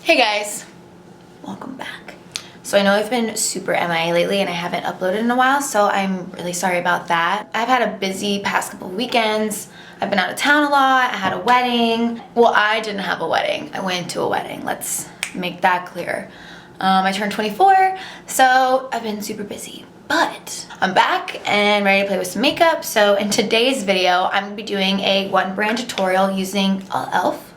Hey guys, welcome back. So I know I've been super MIA lately and I haven't uploaded in a while, so I'm really sorry about that. I've had a busy past couple of weekends. I've been out of town a lot. I had a wedding. Well, I didn't have a wedding. I went to a wedding. Let's make that clear. I turned 24, so I've been super busy. But I'm back and ready to play with some makeup. So in today's video, I'm gonna be doing a one brand tutorial using E.L.F.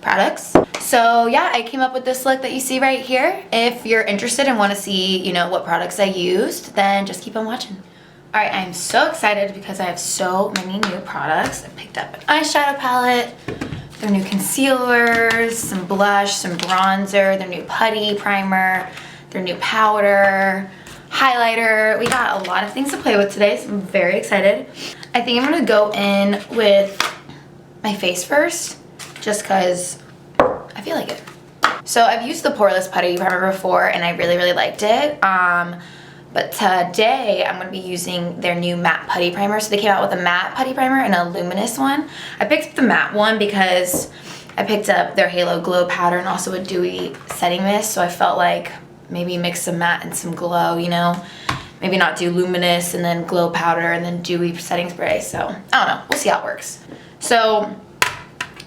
products. So yeah, I came up with this look that you see right here. If you're interested and want to see, what products I used, then just keep on watching. All right, I'm so excited because I have so many new products. I picked up an eyeshadow palette, their new concealers, some blush, some bronzer, their new Putty Primer, their new powder, highlighter. We got a lot of things to play with today, so I'm very excited. I think I'm gonna go in with my face first, just because I feel like it. So I've used the poreless Putty Primer before and I really liked it. But today I'm going to be using their new matte Putty Primer. So they came out with a matte Putty Primer and a luminous one. I picked up the matte one because I picked up their Halo Glow Powder and also a dewy setting mist. So I felt like maybe mix some matte and some glow, Maybe not do luminous and then glow powder and then dewy setting spray. So I don't know. We'll see how it works. So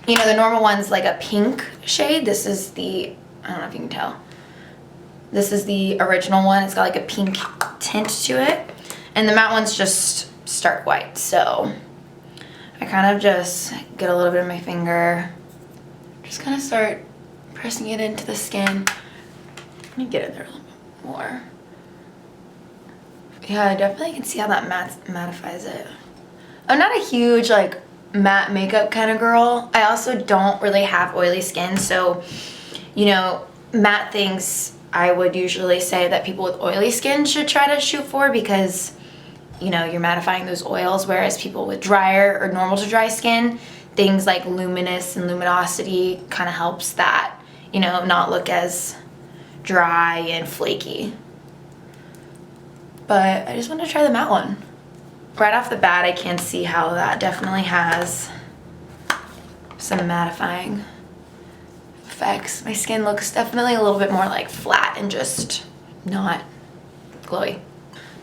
the normal one's like a pink shade. This is the, I don't know if you can tell. This is the original one. It's got like a pink tint to it. And the matte one's just stark white. So I kind of just get a little bit of my finger. Just kind of start pressing it into the skin. Let me get it there a little bit more. Yeah, I definitely can see how that mattifies it. I'm not a huge matte makeup kind of girl. I also don't really have oily skin, so matte things I would usually say that people with oily skin should try to shoot for, because you're mattifying those oils, whereas people with drier or normal to dry skin, things like luminous and luminosity kind of helps that not look as dry and flaky. But I just want to try the matte one. Right off the bat, I can see how that definitely has some mattifying effects. My skin looks definitely a little bit more flat and just not glowy.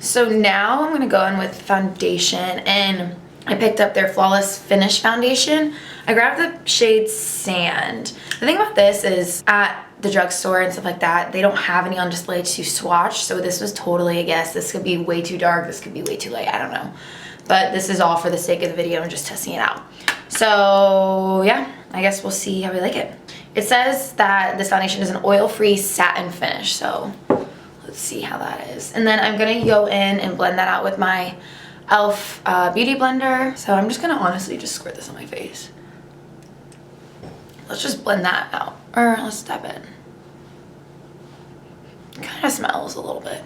So now I'm gonna go in with foundation, and I picked up their Flawless Finish foundation. I grabbed the shade Sand. The thing about this is at the drugstore and stuff like that, they don't have any on display to swatch, so this was totally a guess. This could be way too dark, this could be way too light, I don't know. But this is all for the sake of the video and just testing it out. So yeah, I guess we'll see how we like it. It says that this foundation is an oil-free satin finish, so let's see how that is. And then I'm gonna go in and blend that out with my E.L.F. Beauty Blender. So I'm just gonna honestly just squirt this on my face. Let's just blend that out, or let's step in. It kind of smells a little bit.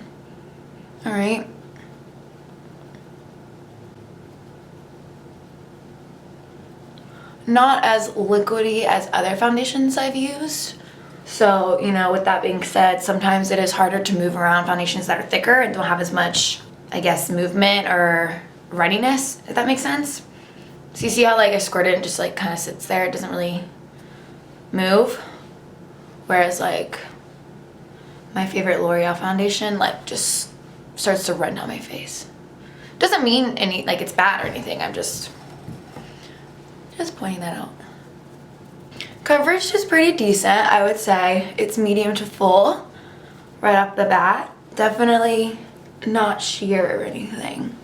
All right. Not as liquidy as other foundations I've used. So, with that being said, sometimes it is harder to move around foundations that are thicker and don't have as much, I guess, movement or runniness, if that makes sense. So you see how I squirt it and just kind of sits there, it doesn't really move. Whereas my favorite L'Oreal foundation just starts to run down my face. Doesn't mean it's bad or anything, I'm just pointing that out. Coverage is pretty decent, I would say. It's medium to full right off the bat. Definitely not sheer or anything.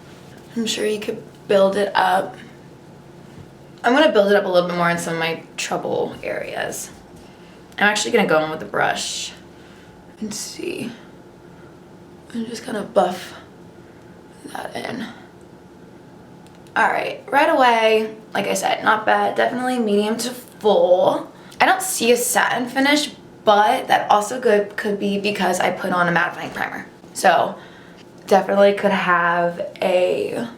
I'm sure you could build it up. I'm gonna build it up a little bit more in some of my trouble areas. I'm actually gonna go in with the brush and see. And just kind of buff that in. All right, right away, like I said, not bad. Definitely medium to full. I don't see a satin finish, but that also could be because I put on a mattifying primer. So definitely could have a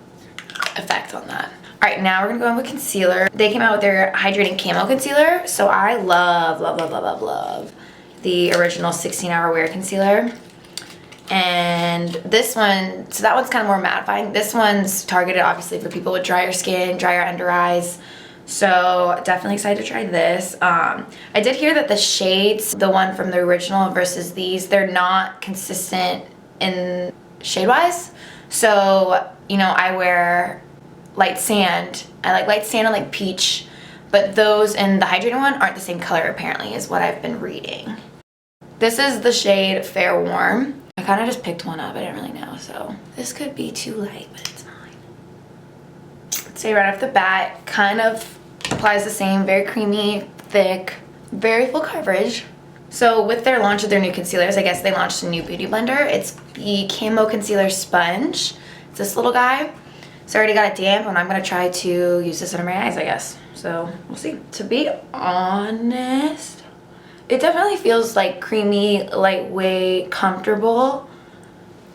effect on that. All right, now we're gonna go in with concealer. They came out with their Hydrating Camo Concealer. So I love the original 16-hour wear concealer. And this one, so that one's kind of more mattifying. This one's targeted obviously for people with drier skin, drier under eyes, So definitely excited to try this. I did hear that the shades, the one from the original versus these, they're not consistent in shade-wise. So, you know, I wear light sand. I like light sand and like peach, but those in the hydrating one aren't the same color apparently, is what I've been reading. This is the shade Fair Warm. I kind of just picked one up, I didn't really know, so this could be too light, but it's not. I'd say right off the bat, kind of applies the same, very creamy, thick, very full coverage. So with their launch of their new concealers, I guess they launched a new beauty blender. It's the Camo Concealer Sponge. It's this little guy. So I already got it damp, and I'm gonna try to use this under my eyes, I guess. So we'll see. To be honest, it definitely feels like creamy, lightweight, comfortable.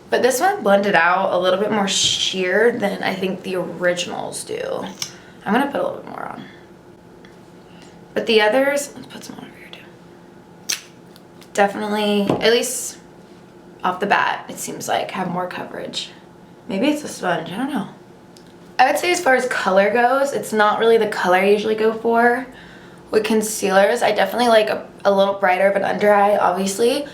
But this one blended out a little bit more sheer than I think the originals do. I'm gonna put a little bit more on. But the others, let's put some on over here too. Definitely, at least off the bat, it seems like have more coverage. Maybe it's a sponge, I don't know. I would say as far as color goes, it's not really the color I usually go for with concealers. I definitely like a little brighter of an under eye, obviously,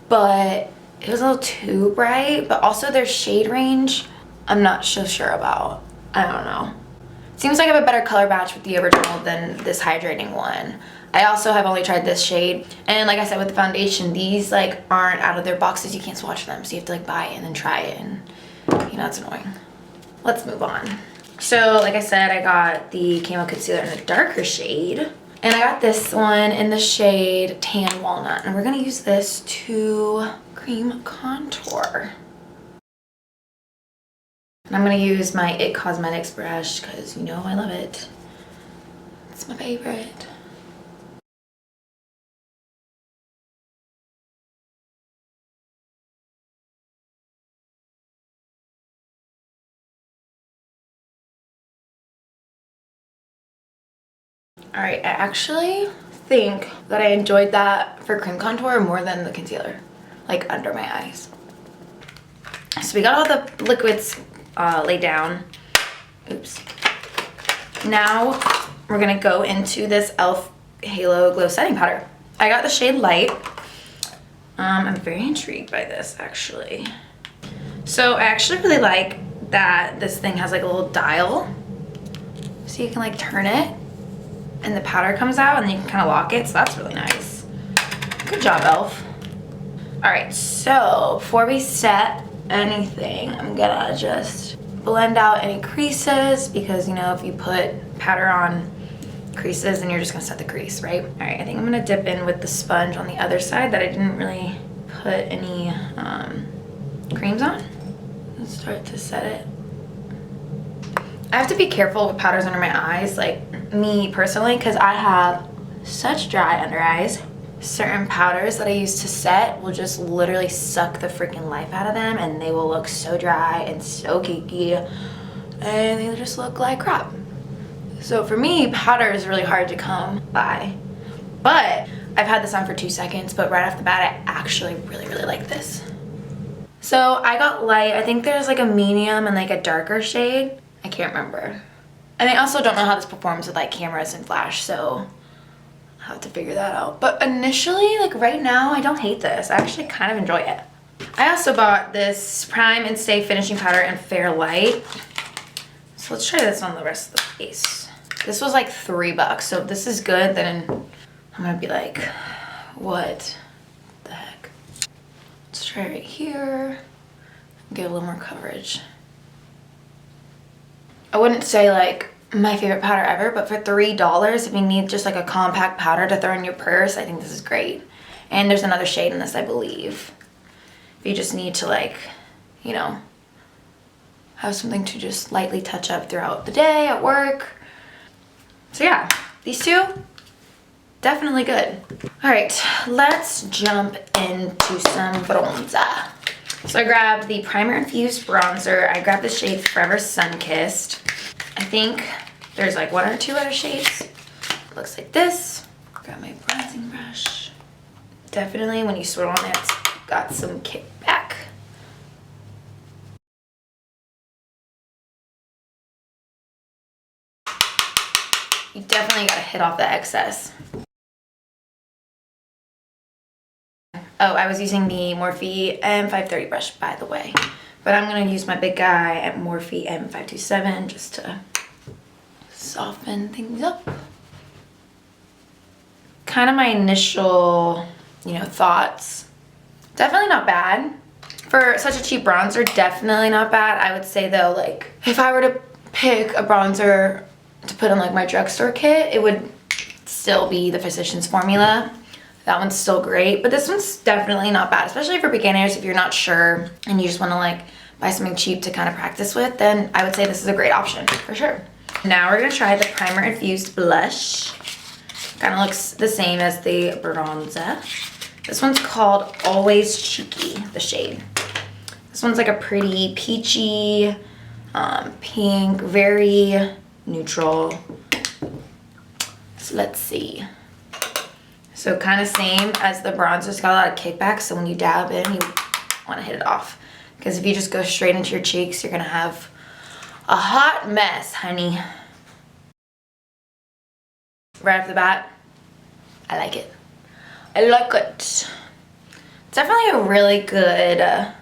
but it was a little too bright. But also their shade range, I'm not so sure about. I don't know. Seems like I have a better color match with the original than this hydrating one. I also have only tried this shade, and like I said with the foundation, these like aren't out of their boxes. You can't swatch them, so you have to like buy it and then try it, and you know, it's annoying. Let's move on. So like I said, I got the Camo Concealer in a darker shade, and I got this one in the shade Tan Walnut, and we're gonna use this to cream contour. And I'm gonna use my It Cosmetics brush because you know I love it. It's my favorite. All right, I actually think that I enjoyed that for cream contour more than the concealer, like under my eyes. So we got all the liquids laid down. Oops. Now we're gonna go into this E.L.F. Halo Glow Setting Powder. I got the shade Light. I'm very intrigued by this actually. So I actually really like that this thing has like a little dial, so you can like turn it and the powder comes out and then you can kind of lock it, so that's really nice. Good job, E.L.F. All right, so before we set anything, I'm gonna just blend out any creases, because you know if you put powder on creases then you're just gonna set the crease, right? All right, I think I'm gonna dip in with the sponge on the other side that I didn't really put any creams on. Let's start to set it. I have to be careful with powders under my eyes, like me personally, because I have such dry under eyes. Certain powders that I use to set will just literally suck the freaking life out of them, and they will look so dry and so cakey, and they just look like crap. So for me, powder is really hard to come by. But I've had this on for 2 seconds, but right off the bat, I actually really like this. So I got Light. I think there's like a medium and like a darker shade. I can't remember. And I also don't know how this performs with like cameras and flash, so I'll have to figure that out. But initially, like right now, I don't hate this. I actually kind of enjoy it. I also bought this Prime and Stay Finishing Powder in Fair Light. So let's try this on the rest of the face. This was like $3, so if this is good, then I'm gonna be like, what the heck? Let's try right here. Get a little more coverage. I wouldn't say like my favorite powder ever, but for $3, if you need just like a compact powder to throw in your purse, I think this is great. And there's another shade in this, I believe. If you just need to like, you know, have something to just lightly touch up throughout the day at work. So yeah, these two, definitely good. All right, let's jump into some bronzer. So I grabbed the Primer-Infused bronzer. I grabbed the shade Forever Sunkissed. I think there's like 1 or 2 other shades. It looks like this. Grab my bronzing brush. Definitely when you swirl on it, it's got some kickback. You hit off the excess. Oh, I was using the Morphe M530 brush, by the way. But I'm going to use my big guy at Morphe M527 just to soften things up. Kind of my initial, thoughts. Definitely not bad. For such a cheap bronzer, definitely not bad. I would say though, like, if I were to pick a bronzer to put in like my drugstore kit, it would still be the Physicians Formula. That one's still great, but this one's definitely not bad, especially for beginners. If you're not sure and you just want to like buy something cheap to kind of practice with, then I would say this is a great option for sure. Now we're gonna try the Primer-Infused blush. Kind of looks the same as the bronzer. This one's called Always Cheeky, the shade. This one's like a pretty peachy, pink, very neutral. So let's see. So kind of same as the bronzer. It's got a lot of kickback, so when you dab in, you want to hit it off. Because if you just go straight into your cheeks, you're going to have a hot mess, honey. Right off the bat, I like it. I like it. It's definitely a really good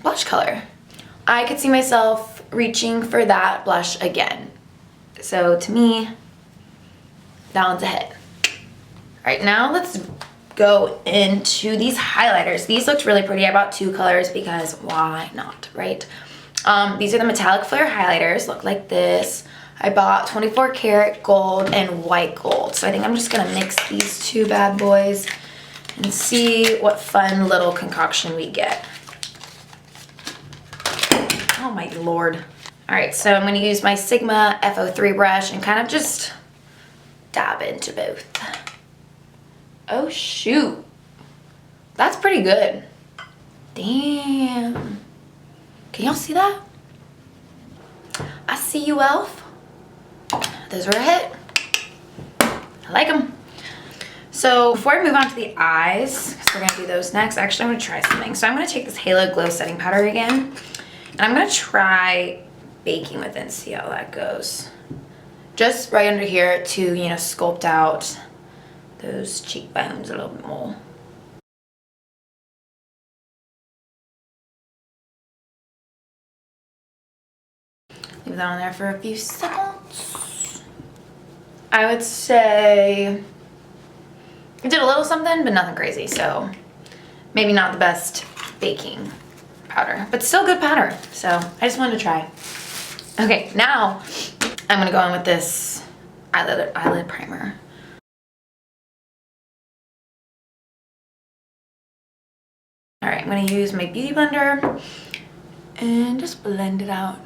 blush color. I could see myself reaching for that blush again. So to me, that one's a hit. All right, now let's go into these highlighters. These looked really pretty. I bought 2 colors because why not, right? These are the metallic flare highlighters. Look like this. I bought 24 karat gold and white gold. So I think I'm just gonna mix these 2 bad boys and see what fun little concoction we get. Oh my Lord. All right, so I'm gonna use my Sigma F03 brush and kind of just dab into both. Oh shoot, that's pretty good. Damn. Can y'all see that? I see you, E.L.F. Those were a hit. I like them. So before I move on to the eyes, because we're gonna do those next, actually I'm gonna try something. So I'm gonna take this Halo Glow Setting Powder again, and I'm gonna try baking with it and see how that goes. Just right under here to, sculpt out those cheekbones a little bit more. Leave that on there for a few seconds. I would say I did a little something, but nothing crazy. So maybe not the best baking powder, but still good powder. So I just wanted to try. Okay, now I'm gonna go in with this eyelid primer. All right, I'm gonna use my beauty blender and just blend it out.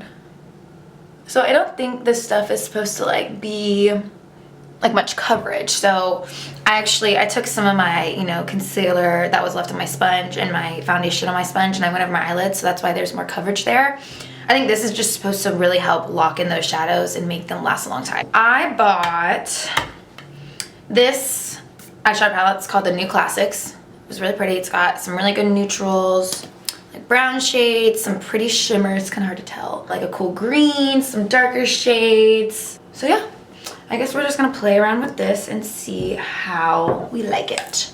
So I don't think this stuff is supposed to be much coverage. So I took some of my, concealer that was left on my sponge and my foundation on my sponge, and I went over my eyelids, so that's why there's more coverage there. I think this is just supposed to really help lock in those shadows and make them last a long time. I bought this eyeshadow palette. It's called the New Classics. It was really pretty. It's got some really good neutrals, like brown shades, some pretty shimmers, it's kind of hard to tell, like a cool green, some darker shades. So yeah, I guess we're just gonna play around with this and see how we like it.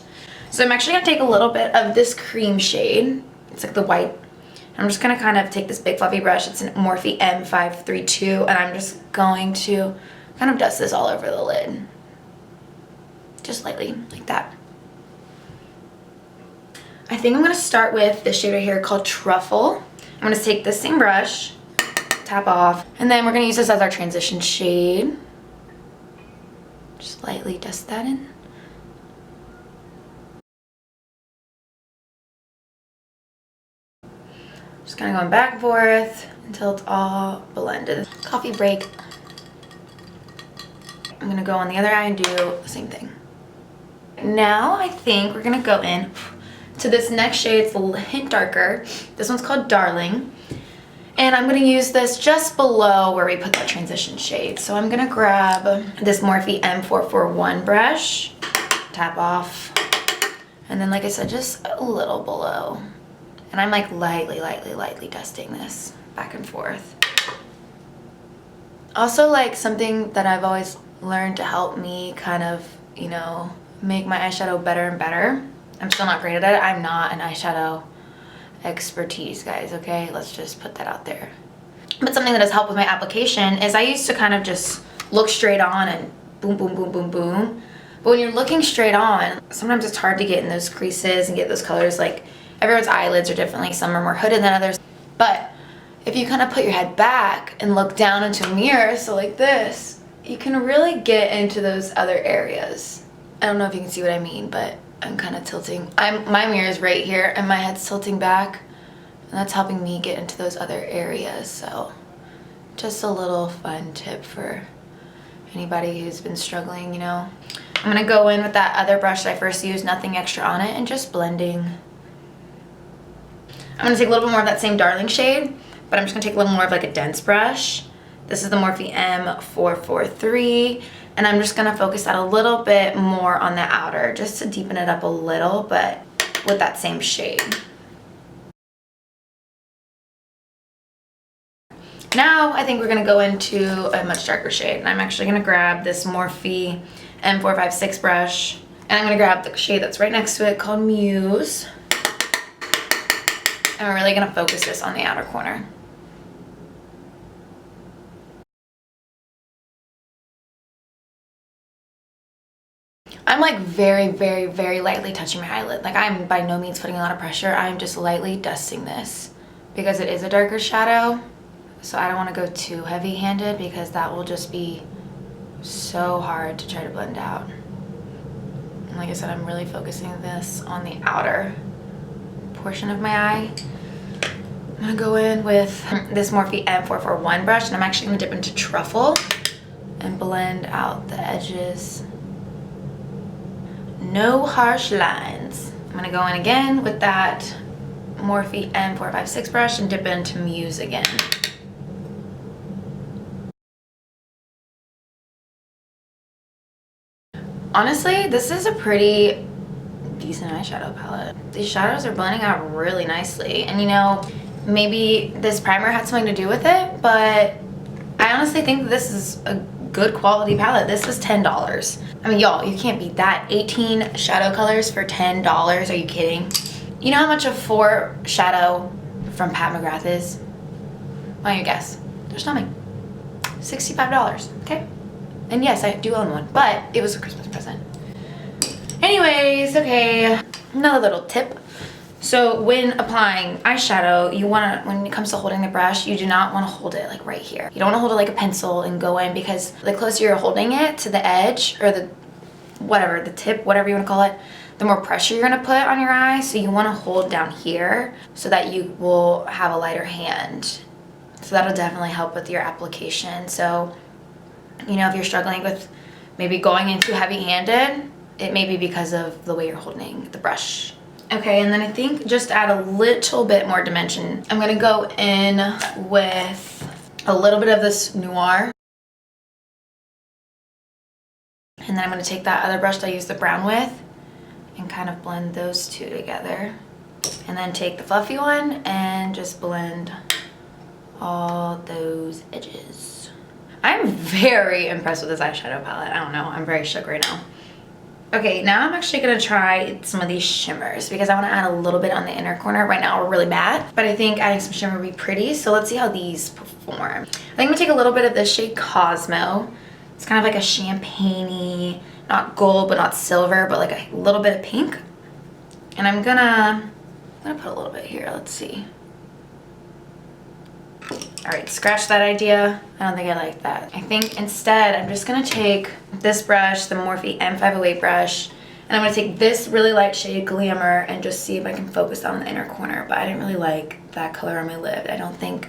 So I'm actually gonna take a little bit of this cream shade. It's like the white. I'm just gonna kind of take this big fluffy brush. It's an Morphe M532, and I'm just going to kind of dust this all over the lid. Just lightly, like that. I think I'm gonna start with this shade right here called Truffle. I'm gonna take this same brush, tap off, and then we're gonna use this as our transition shade. Just lightly dust that in. Just kind of going back and forth until it's all blended. Coffee break. I'm gonna go on the other eye and do the same thing. Now I think we're gonna go in to this next shade. It's a hint darker. This one's called Darling. And I'm gonna use this just below where we put that transition shade. So I'm gonna grab this Morphe M441 brush, tap off, and then like I said, just a little below. And I'm like lightly dusting this back and forth. Also, like, something that I've always learned to help me kind of, you know, make my eyeshadow better and better. I'm still not great at it. I'm not an eyeshadow expertise, guys, okay? Let's just put that out there. But something that has helped with my application is I used to kind of just look straight on and boom, boom, boom, boom, boom. But when you're looking straight on, sometimes it's hard to get in those creases and get those colors. Like, everyone's eyelids are differently. Some are more hooded than others. But if you kind of put your head back and look down into a mirror, so like this, you can really get into those other areas. I don't know if you can see what I mean, but I'm kind of tilting. My mirror is right here and my head's tilting back, and that's helping me get into those other areas. So just a little fun tip for anybody who's been struggling, you know. I'm gonna go in with that other brush that I first used, nothing extra on it, and just blending. I'm gonna take a little bit more of that same Darling shade, but I'm just gonna take a little more of like a dense brush. This is the Morphe M443, and I'm just gonna focus that a little bit more on the outer, just to deepen it up a little, but with that same shade. Now I think we're gonna go into a much darker shade, and I'm actually gonna grab this Morphe M456 brush, and I'm gonna grab the shade that's right next to it called Muse. And we're really gonna focus this on the outer corner. I'm like very, very, very lightly touching my eyelid. Like, I'm by no means putting a lot of pressure. I'm just lightly dusting this because it is a darker shadow. So I don't want to go too heavy-handed because that will just be so hard to try to blend out. And like I said, I'm really focusing this on the outer portion of my eye. I'm gonna go in with this Morphe M441 brush, and I'm actually gonna dip into Truffle and blend out the edges. No harsh lines. I'm gonna go in again with that Morphe M456 brush and dip into Muse again. Honestly, this is a pretty decent eyeshadow palette. These shadows are blending out really nicely, and you know, maybe this primer had something to do with it, but I honestly think this is a good quality palette. This is $10. I mean, y'all, you can't beat that. 18 shadow colors for $10. Are you kidding? You know how much a 4 shadow from Pat McGrath is? Why don't you guess? Just tell me. $65, okay? And yes, I do own one, but it was a Christmas present. Anyways, okay, another little tip. So when applying eyeshadow, you wanna, when it comes to holding the brush, you do not wanna hold it like right here. You don't wanna hold it like a pencil and go in, because the closer you're holding it to the edge, or the, whatever, the tip, whatever you wanna call it, the more pressure you're gonna put on your eye. So you wanna hold down here so that you will have a lighter hand. So that'll definitely help with your application. So, you know, if you're struggling with maybe going in too heavy-handed, it may be because of the way you're holding the brush. Okay, and then I think just add a little bit more dimension. I'm gonna go in with a little bit of this Noir. And then I'm gonna take that other brush that I used the brown with and kind of blend those two together. And then take the fluffy one and just blend all those edges. I'm very impressed with this eyeshadow palette. I don't know, I'm very shook right now. Okay, now I'm actually gonna try some of these shimmers because I wanna add a little bit on the inner corner. Right now we're really matte, but I think adding some shimmer would be pretty. So let's see how these perform. I think I'm gonna take a little bit of this shade Cosmo. It's kind of like a champagne-y, not gold, but not silver, but like a little bit of pink. And I'm gonna put a little bit here, let's see. All right, scratch that idea. I don't think I like that. I think instead I'm just gonna take this brush, the Morphe M508 brush, and I'm gonna take this really light shade Glamour and just see if I can focus on the inner corner. But I didn't really like that color on my lid. I don't think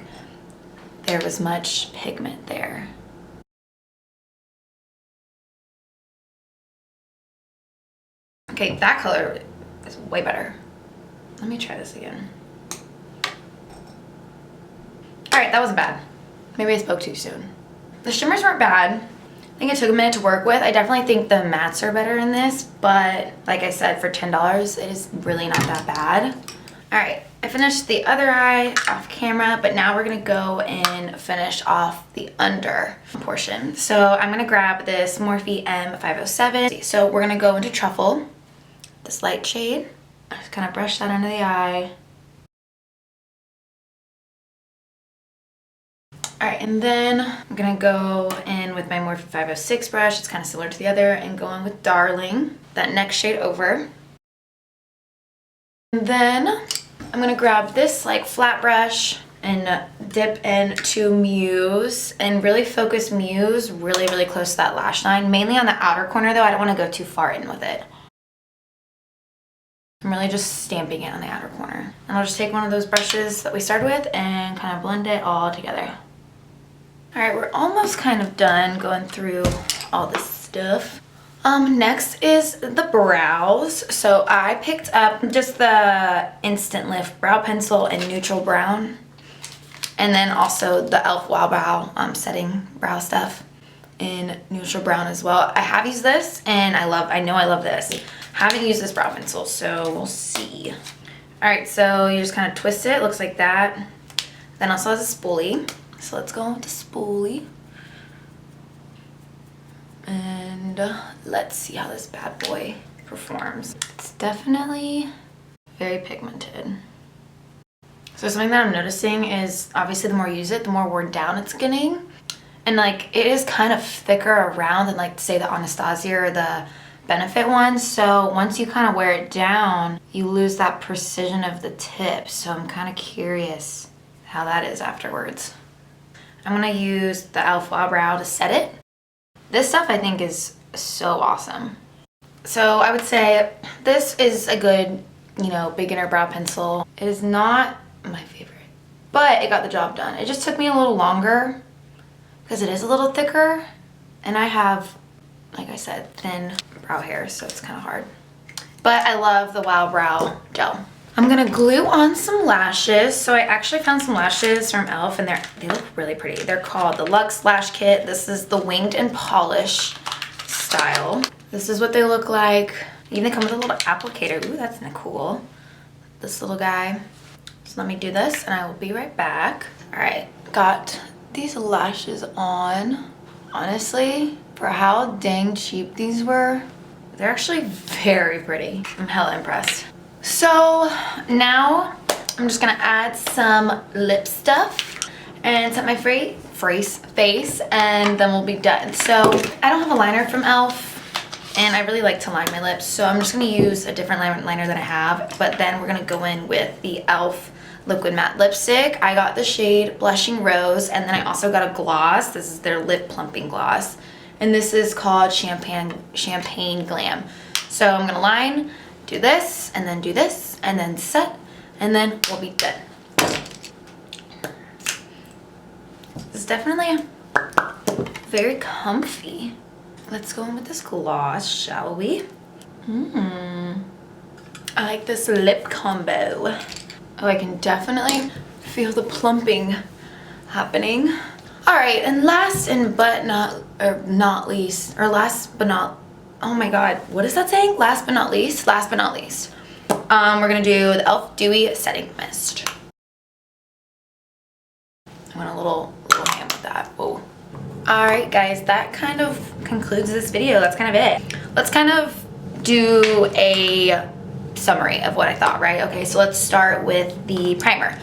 there was much pigment there. Okay, that color is way better. Let me try this again. All right, that wasn't bad. Maybe I spoke too soon. The shimmers weren't bad. I think it took a minute to work with. I definitely think the mattes are better in this, but like I said, for $10, it is really not that bad. All right, I finished the other eye off camera, but now we're gonna go and finish off the under portion. So I'm gonna grab this Morphe M507. So we're gonna go into Truffle, this light shade. Just kind of brush that under the eye. All right, and then I'm gonna go in with my Morphe 506 brush. It's kind of similar to the other, and go in with Darling, that next shade over. And then I'm gonna grab this like flat brush and dip into Muse and really focus Muse really, really close to that lash line, mainly on the outer corner though. I don't wanna go too far in with it. I'm really just stamping it on the outer corner. And I'll just take one of those brushes that we started with and kind of blend it all together. All right, we're almost kind of done going through all this stuff. Next is the brows. So I picked up just the Instant Lift brow pencil in neutral brown. And then also the E.L.F. Wow Brow setting brow stuff in neutral brown as well. I have used this and I know I love this. Haven't used this brow pencil, so we'll see. All right, so you just kind of twist it, looks like that. Then also has a spoolie. So let's go with the spoolie. And let's see how this bad boy performs. It's definitely very pigmented. So something that I'm noticing is obviously the more you use it, the more worn down it's getting. And like it is kind of thicker around than like say the Anastasia or the Benefit one. So once you kind of wear it down, you lose that precision of the tip. So I'm kind of curious how that is afterwards. I'm gonna use the E.L.F. Wow Brow to set it. This stuff I think is so awesome. So I would say this is a good, you know, beginner brow pencil. It is not my favorite, but it got the job done. It just took me a little longer because it is a little thicker and I have, like I said, thin brow hair, so it's kind of hard. But I love the Wow Brow gel. I'm gonna glue on some lashes. So I actually found some lashes from E.L.F. and they look really pretty. They're called the Luxe Lash Kit. This is the winged and polish style. This is what they look like. Even come with a little applicator. Ooh, that's cool. This little guy. So let me do this and I will be right back. All right, got these lashes on. Honestly, for how dang cheap these were, they're actually very pretty. I'm hella impressed. So now I'm just gonna add some lip stuff and set my face and then we'll be done. So I don't have a liner from E.L.F. and I really like to line my lips, so I'm just gonna use a different liner that I have, but then we're gonna go in with the E.L.F. Liquid Matte Lipstick. I got the shade Blushing Rose, and then I also got a gloss. This is their lip plumping gloss, and this is called Champagne Glam. So I'm gonna line, do this, and then set, and then we'll be done. This is definitely very comfy. Let's go in with this gloss, shall we? I like this lip combo. Oh, I can definitely feel the plumping happening. All right, and last but not least, oh my God, what is that saying? Last but not least, we're gonna do the E.L.F. Dewy Setting Mist. I went a little ham with that. Whoa. All right, guys, that kind of concludes this video. That's kind of it. Let's kind of do a summary of what I thought, right? Okay, so let's start with the primer.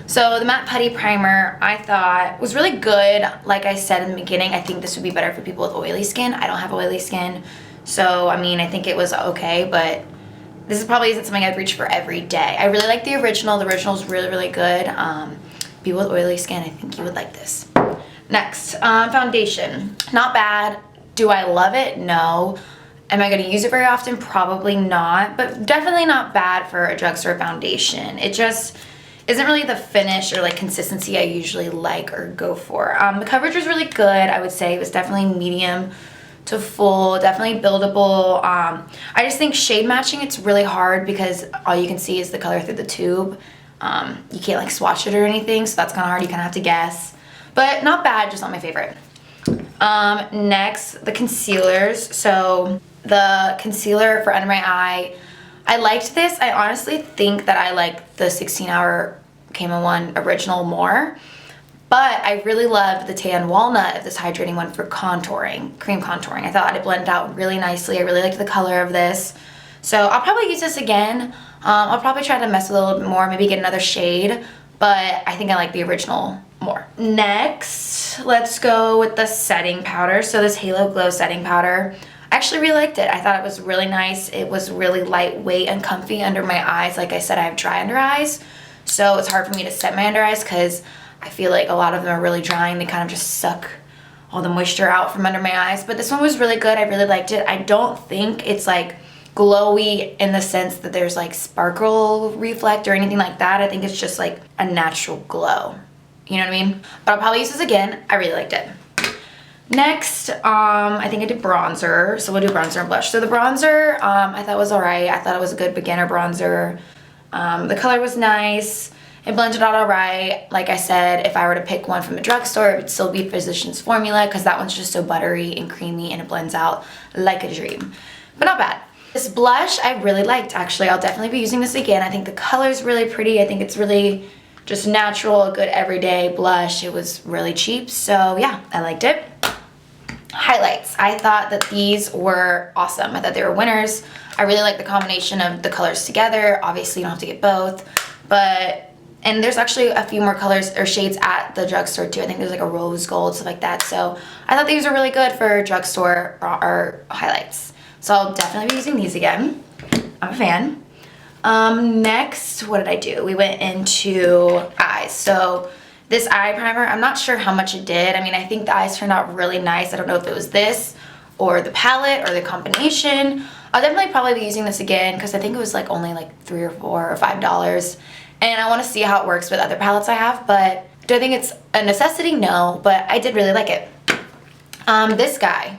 So the matte putty primer I thought was really good. Like I said in the beginning, I think this would be better for people with oily skin. I don't have oily skin, so I mean, I think it was okay, but this probably isn't something I'd reach for every day. I really like the original. The original is really, really good. People with oily skin, I think you would like this. Next, foundation. Not bad. Do I love it? No. Am I going to use it very often? Probably not, but definitely not bad for a drugstore foundation. It just isn't really the finish or like consistency I usually like or go for. The coverage was really good. I would say it was definitely medium to full, definitely buildable. I just think shade matching, it's really hard because all you can see is the color through the tube. You can't like swatch it or anything, so that's kind of hard. You kind of have to guess, but not bad, just not my favorite. Next, the concealers. So the concealer for under my eye, I liked this. I honestly think that I like the 16-hour Camo one original more. But I really loved the tan walnut of this hydrating one for contouring, cream contouring. I thought it blended out really nicely. I really liked the color of this. So I'll probably use this again. I'll probably try to mess with it a little bit more, maybe get another shade. But I think I like the original more. Next, let's go with the setting powder. So this Halo Glow setting powder, I actually really liked it. I thought it was really nice. It was really lightweight and comfy under my eyes. Like I said, I have dry under eyes. So it's hard for me to set my under eyes because I feel like a lot of them are really dry and they kind of just suck all the moisture out from under my eyes. But this one was really good. I really liked it. I don't think it's like glowy in the sense that there's like sparkle reflect or anything like that. I think it's just like a natural glow. You know what I mean? But I'll probably use this again. I really liked it. Next, I think I did bronzer. So we'll do bronzer and blush. So the bronzer, I thought was all right. I thought it was a good beginner bronzer. The color was nice. It blended out all right. Like I said, if I were to pick one from the drugstore, it would still be Physicians Formula because that one's just so buttery and creamy and it blends out like a dream. But not bad. This blush I really liked, actually. I'll definitely be using this again. I think the color's really pretty. I think it's really just natural, a good everyday blush. It was really cheap, so yeah, I liked it. Highlights. I thought that these were awesome. I thought they were winners. I really like the combination of the colors together. Obviously, you don't have to get both, but and there's actually a few more colors or shades at the drugstore too. I think there's like a rose gold, stuff like that. So I thought these were really good for drugstore or highlights. So I'll definitely be using these again. I'm a fan. Next, what did I do? We went into eyes. So this eye primer, I'm not sure how much it did. I mean, I think the eyes turned out really nice. I don't know if it was this or the palette or the combination. I'll definitely probably be using this again because I think it was like only like $3 or $4 or $5. And I want to see how it works with other palettes I have, but do I think it's a necessity? No, but I did really like it. This guy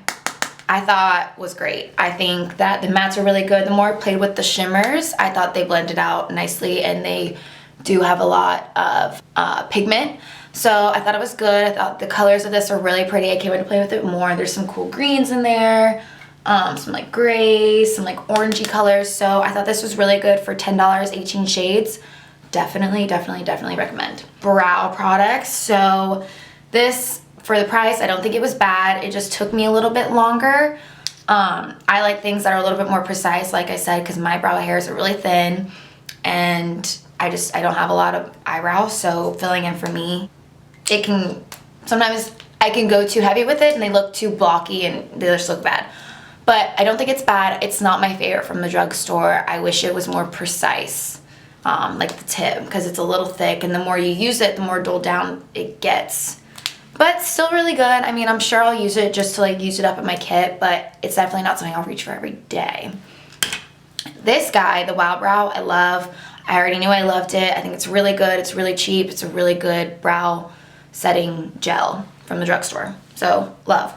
I thought was great. I think that the mattes are really good. The more I played with the shimmers, I thought they blended out nicely and they do have a lot of pigment. So I thought it was good. I thought the colors of this are really pretty. I can't wait to play with it more. There's some cool greens in there, some like grays, some like orangey colors. So I thought this was really good for $10, 18 shades. Definitely recommend. Brow products. So this, for the price, I don't think it was bad. It just took me a little bit longer. I like things that are a little bit more precise, like I said, because my brow hairs are really thin and I don't have a lot of eyebrows, so filling in for me, it can, sometimes I can go too heavy with it and they look too blocky and they just look bad. But I don't think it's bad. It's not my favorite from the drugstore. I wish it was more precise. Like the tip, because it's a little thick and the more you use it, the more dulled down it gets. But still really good. I mean, I'm sure I'll use it just to like use it up in my kit, but it's definitely not something I'll reach for every day. This guy, the Wow Brow, I love. I already knew I loved it. I think it's really good. It's really cheap. It's a really good brow setting gel from the drugstore. So, love.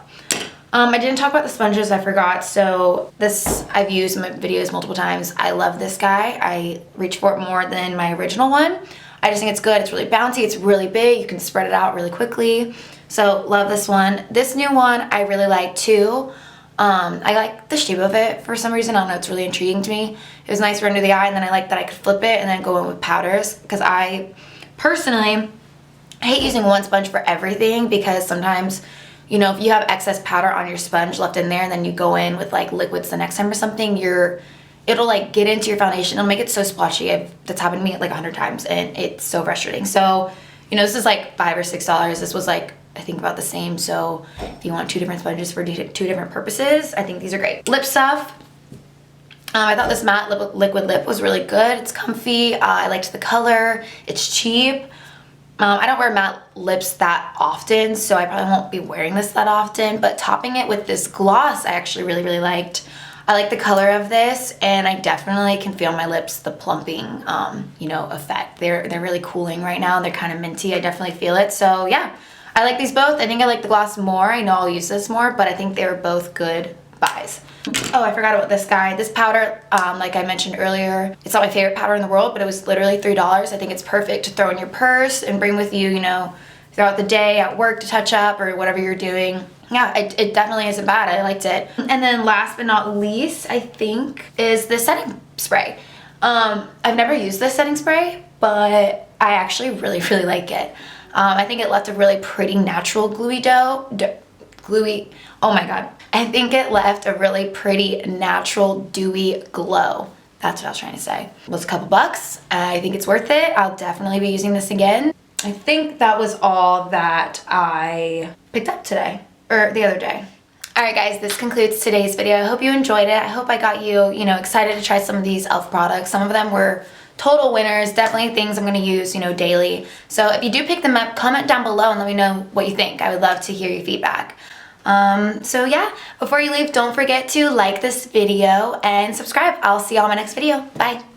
I didn't talk about the sponges, I forgot. So this I've used in my videos multiple times. I love this guy. I reach for it more than my original one. I just think it's good. It's really bouncy. It's really big. You can spread it out really quickly. So love this one. This new one I really like too. I like the shape of it for some reason. I don't know. It's really intriguing to me. It was nice for under the eye, and then I like that I could flip it and then go in with powders because I personally hate using one sponge for everything because sometimes, you know, if you have excess powder on your sponge left in there and then you go in with like liquids the next time or something, it'll like get into your foundation. It'll make it so splotchy. That's happened to me like 100 times and it's so frustrating. So, you know, this is like $5 or $6. This was like, I think about the same. So if you want two different sponges for two different purposes, I think these are great. Lip stuff. I thought this matte liquid lip was really good. It's comfy. I liked the color. It's cheap. I don't wear matte lips that often, so I probably won't be wearing this that often, but topping it with this gloss I actually really liked. I like the color of this, and I definitely can feel my lips, the plumping, you know, effect. They're really cooling right now. They're kind of minty. I definitely feel it. So yeah, I like these both. I think I like the gloss more. I know I'll use this more, but I think they were both good buys. Oh, I forgot about this guy. This powder, like I mentioned earlier, it's not my favorite powder in the world, but it was literally $3. I think it's perfect to throw in your purse and bring with you, you know, throughout the day, at work to touch up or whatever you're doing. Yeah, it definitely isn't bad. I liked it. And then last but not least, I think, is the setting spray. I've never used this setting spray, but I actually really, really like it. I think it left a really pretty natural gluey oh my god. I think it left a really pretty natural dewy glow. That's what I was trying to say. It was a couple bucks. I think it's worth it. I'll definitely be using this again. I think that was all that I picked up today, or the other day. Alright guys, this concludes today's video. I hope you enjoyed it. I hope I got you, excited to try some of these e.l.f. products. Some of them were total winners, definitely things I'm going to use, daily. So if you do pick them up, comment down below and let me know what you think. I would love to hear your feedback. So yeah, before you leave, don't forget to like this video and subscribe. I'll see you all in my next video. Bye.